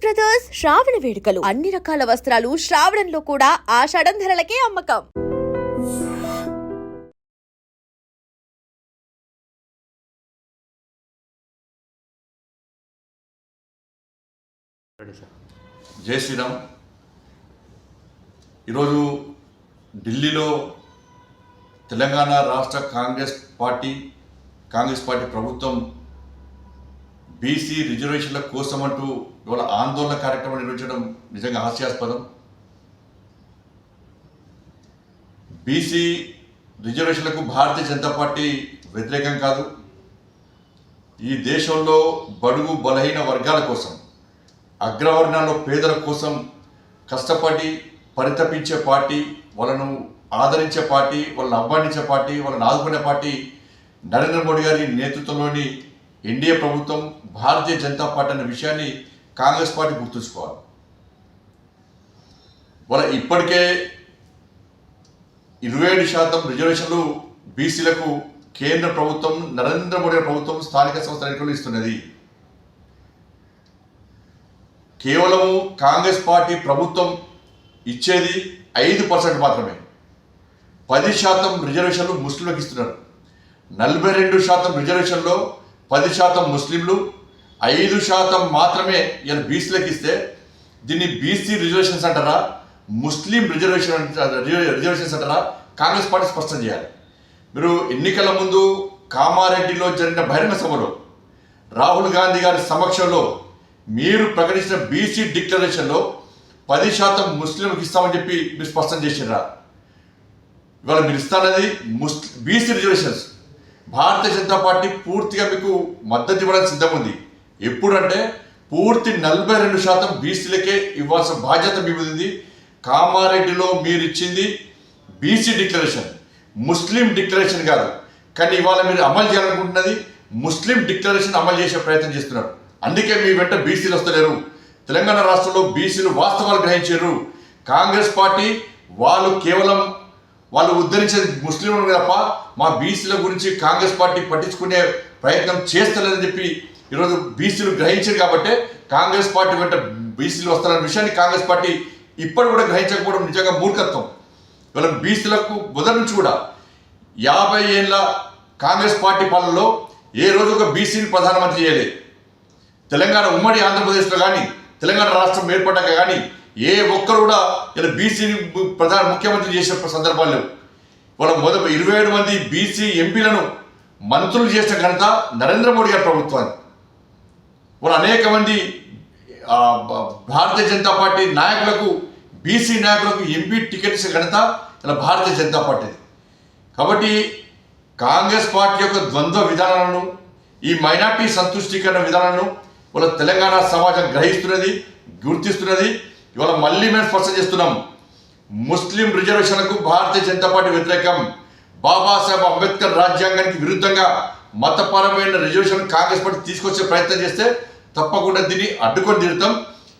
Brothers శ్రావణ వేడుకలు అన్ని రకాల వస్త్రాలు శ్రావణంలో కూడా ఆషాఢం ధరలకే అమ్మకం. జై శ్రీరామ్. ఈరోజు ఢిల్లీలో తెలంగాణ రాష్ట్ర కాంగ్రెస్ పార్టీ ప్రభుత్వం బీసీ రిజర్వేషన్ల కోసం అంటూ ఇవాళ ఆందోళన కార్యక్రమం నిర్వహించడం నిజంగా హాస్యాస్పదం. బీసీ రిజర్వేషన్లకు భారతీయ జనతా పార్టీ వ్యతిరేకం కాదు. ఈ దేశంలో బడుగు బలహీన వర్గాల కోసం, అగ్రవర్ణాల్లో పేదల కోసం కష్టపడి పరితపించే పార్టీ, వాళ్ళను ఆదరించే పార్టీ, వాళ్ళని అవ్వానించే పార్టీ, వాళ్ళని ఆదుకునే పార్టీ నరేంద్ర మోడీ గారి నేతృత్వంలోని ఎన్డీఏ ప్రభుత్వం, భారతీయ జనతా పార్టీ అనే విషయాన్ని కాంగ్రెస్ పార్టీ గుర్తుంచుకోవాలి. వాళ్ళ ఇప్పటికే 27% రిజర్వేషన్లు బీసీలకు కేంద్ర ప్రభుత్వం, నరేంద్ర మోడీ ప్రభుత్వం స్థానిక సంస్థల ఎన్నికలు ఇస్తున్నది. కేవలము కాంగ్రెస్ పార్టీ ప్రభుత్వం ఇచ్చేది 5% మాత్రమే. 10% రిజర్వేషన్లు ముస్లింలకు ఇస్తున్నారు. 42% రిజర్వేషన్లో 10% ముస్లింలు, 5% మాత్రమే ఇలా బీసీలకు ఇస్తే దీన్ని బీసీ రిజర్వేషన్స్ అంటారా, ముస్లిం రిజర్వేషన్స్ అంటారా? కాంగ్రెస్ పార్టీ స్పష్టం చేయాలి. మీరు ఎన్నికల ముందు కామారెడ్డిలో జరిగిన బహిరంగ సభలో రాహుల్ గాంధీ గారి సమక్షంలో మీరు ప్రకటించిన బీసీ డిక్లరేషన్లో 10% ముస్లింలకు ఇస్తామని చెప్పి మీరు స్పష్టం చేసినారా? ఇవాళ మీరు ఇస్తానది BC reservations. Bharatiya Janata party పూర్తిగా మీకు మద్దతు ఇవ్వడానికి సిద్ధం ఉంది. ఎప్పుడంటే పూర్తి 42% బీసీలకే ఇవ్వాల్సిన బాధ్యత మీ మీద ఉంది. కామారెడ్డిలో మీరు ఇచ్చింది బీసీ డిక్లరేషన్, ముస్లిం డిక్లరేషన్ కాదు. కానీ ఇవాళ మీరు అమలు చేయాలనుకుంటున్నది ముస్లిం డిక్లరేషన్ అమలు చేసే ప్రయత్నం చేస్తున్నారు. అందుకే మీ వెంట బీసీలు వస్తలేరు. తెలంగాణ రాష్ట్రంలో బీసీలు వాస్తవాలు గ్రహించారు. కాంగ్రెస్ పార్టీ వాళ్ళు ఉద్ధరించేది ముస్లింలు తప్ప మా బీసీల గురించి కాంగ్రెస్ పార్టీ పట్టించుకునే ప్రయత్నం చేస్తలేదని చెప్పి ఈరోజు బీసీలు గ్రహించారు. కాబట్టి కాంగ్రెస్ పార్టీ వెంట బీసీలు వస్తారన్న విషయాన్ని కాంగ్రెస్ పార్టీ ఇప్పటి కూడా గ్రహించకపోవడం నిజంగా మూర్ఖత్వం. ఇవాళ బీసీలకు మొదటి నుంచి కూడా 50 ఏళ్ళ కాంగ్రెస్ పార్టీ పాలనలో ఏ రోజు ఒక బీసీని ప్రధానమంత్రి చేయలేదు. తెలంగాణ ఉమ్మడి ఆంధ్రప్రదేశ్లో కానీ, తెలంగాణ రాష్ట్రం ఏర్పడ్డాక కానీ ఏ ఒక్కరు కూడా ఇలా బీసీని ముఖ్యమంత్రి చేసే సందర్భాలు లేవు. వాళ్ళ 27 మంది బీసీ ఎంపీలను మంత్రులు చేసిన ఘనత నరేంద్ర మోడీ గారి ప్రభుత్వాన్ని. వాళ్ళు అనేక మంది భారతీయ జనతా పార్టీ నాయకులకు, బీసీ నాయకులకు ఎంపీ టికెట్ ఇచ్చే ఘనత ఇలా భారతీయ జనతా పార్టీది. కాబట్టి కాంగ్రెస్ పార్టీ యొక్క ద్వంద్వ విధానాలను, ఈ మైనార్టీ సంతుష్టీకరణ విధానాలను వాళ్ళ తెలంగాణ సమాజం గ్రహిస్తున్నది, గుర్తిస్తున్నది. ఇవాళ మళ్ళీ మేము స్పష్టం చేస్తున్నాం, ముస్లిం రిజర్వేషన్లకు భారతీయ జనతా పార్టీ వ్యతిరేకం. బాబాసాహెబ్ అంబేద్కర్ రాజ్యాంగానికి విరుద్ధంగా మతపరమైన రిజర్వేషన్ కాంగ్రెస్ పార్టీ తీసుకొచ్చే ప్రయత్నం చేస్తే తప్పకుండా దీన్ని అడ్డుకొని తీరుతాం.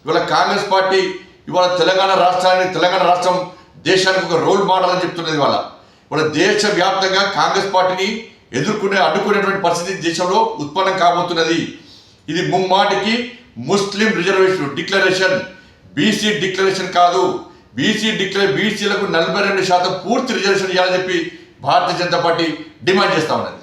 ఇవాళ కాంగ్రెస్ పార్టీ తెలంగాణ రాష్ట్రం దేశానికి ఒక రోల్ మోడల్ అని చెప్తున్నది. ఇవాళ దేశవ్యాప్తంగా కాంగ్రెస్ పార్టీని అడ్డుకునేటువంటి పరిస్థితి దేశంలో ఉత్పన్నం కాబోతున్నది. ఇది ముమ్మాటికి ముస్లిం రిజర్వేషన్ డిక్లరేషన్, బీసీ డిక్లరేషన్ కాదు. బీసీలకు 42% పూర్తి రిజర్వేషన్ ఇవ్వాలని చెప్పి భారతీయ జనతా పార్టీ డిమాండ్ చేస్తా ఉన్నది.